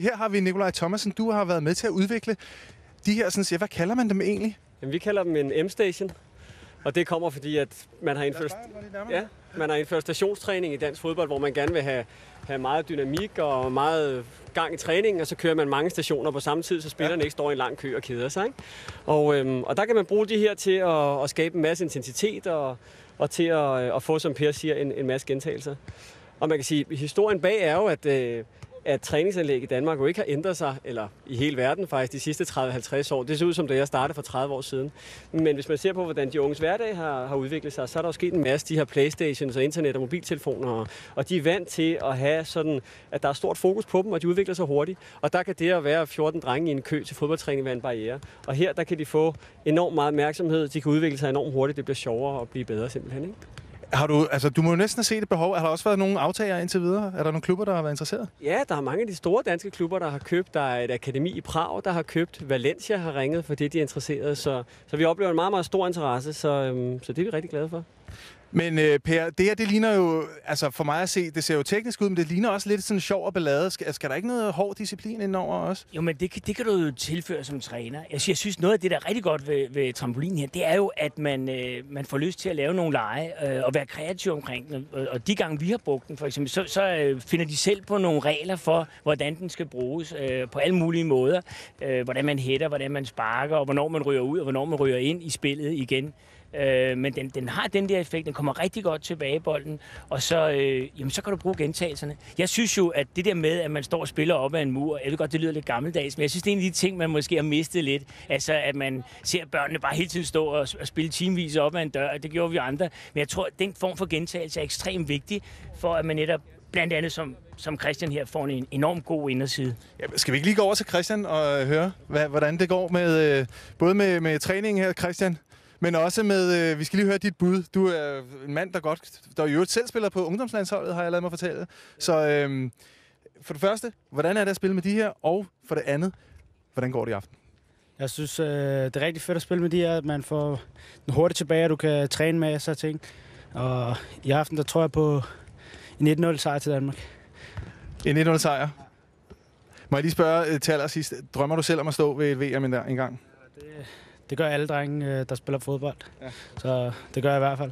Her har vi Nikolaj Thomasen. Du har været med til at udvikle de her, sådan, hvad kalder man dem egentlig? Jamen, vi kalder dem en M-station, og det kommer fordi, at man har indført stationstræning i dansk fodbold, hvor man gerne vil have meget dynamik og meget gang i træningen, og så kører man mange stationer på samme tid, så spillerne ikke står i en lang kø og keder sig. Ikke? Og der kan man bruge de her til at skabe en masse intensitet og til at få, som Per siger, en masse gentagelser. Og man kan sige, at historien bag er jo, at træningsanlæg i Danmark jo ikke har ændret sig, eller i hele verden faktisk, de sidste 30-50 år. Det ser ud som, da jeg startede for 30 år siden. Men hvis man ser på, hvordan de unges hverdag har udviklet sig, så er der jo sket en masse de her Playstations og internet og mobiltelefoner, og de er vant til at have sådan, at der er stort fokus på dem, og de udvikler sig hurtigt. Og der kan det at være 14 drenge i en kø til fodboldtræning være en barriere. Og her, der kan de få enormt meget opmærksomhed, de kan udvikle sig enormt hurtigt, det bliver sjovere og blive bedre simpelthen, ikke? Du må jo næsten have set et behov. Har der også været nogle aftagere indtil videre? Er der nogle klubber, der har været interesseret? Ja, der er mange af de store danske klubber, der har købt. Der er et akademi i Prag, der har købt. Valencia har ringet, for det de er interesserede. Så vi oplever en meget, meget stor interesse, så det er vi rigtig glade for. Men Per, det her, det ligner jo, altså for mig at se, det ser jo teknisk ud, men det ligner også lidt sådan sjov og ballade. Skal der ikke noget hård disciplin indover også? Jo, men det kan du jo tilføre som træner. Jeg synes, noget af det, der er rigtig godt ved trampolin her, det er jo, at man får lyst til at lave nogle lege og være kreativ omkring den. Og de gange, vi har brugt den, for eksempel, så finder de selv på nogle regler for, hvordan den skal bruges på alle mulige måder. Hvordan man hætter, hvordan man sparker, og hvornår man ryger ud, og hvornår man ryger ind i spillet igen. Men den har den der effekt, den kommer rigtig godt tilbage i bolden, og så kan du bruge gentagelserne. Jeg synes jo, at det der med, at man står og spiller op ad en mur, jeg ved godt, det lyder lidt gammeldags, men jeg synes, det er en af de ting, man måske har mistet lidt. Altså, at man ser børnene bare hele tiden stå og spille timevis op ad en dør, det gjorde vi andre. Men jeg tror, at den form for gentagelse er ekstremt vigtig, for at man netop, blandt andet som Christian her, får en enormt god inderside. Ja, skal vi ikke lige gå over til Christian og høre, hvordan det går med både med træningen her, Christian? Men også med, vi skal lige høre dit bud. Du er en mand, der i øvrigt selv spiller på ungdomslandsholdet, har jeg ladet mig fortælle. Så for det første, hvordan er det at spille med de her? Og for det andet, hvordan går det i aften? Jeg synes, det er rigtig fedt at spille med de her, at man får hurtigt tilbage, og du kan træne med sig ting. Og i aften, der tror jeg på en 1-0 sejr til Danmark. En 1-0 sejr? Må jeg lige spørge til allersidst, drømmer du selv om at stå ved et VM en gang? Det gør alle drenge, der spiller fodbold. Ja. Så det gør jeg i hvert fald.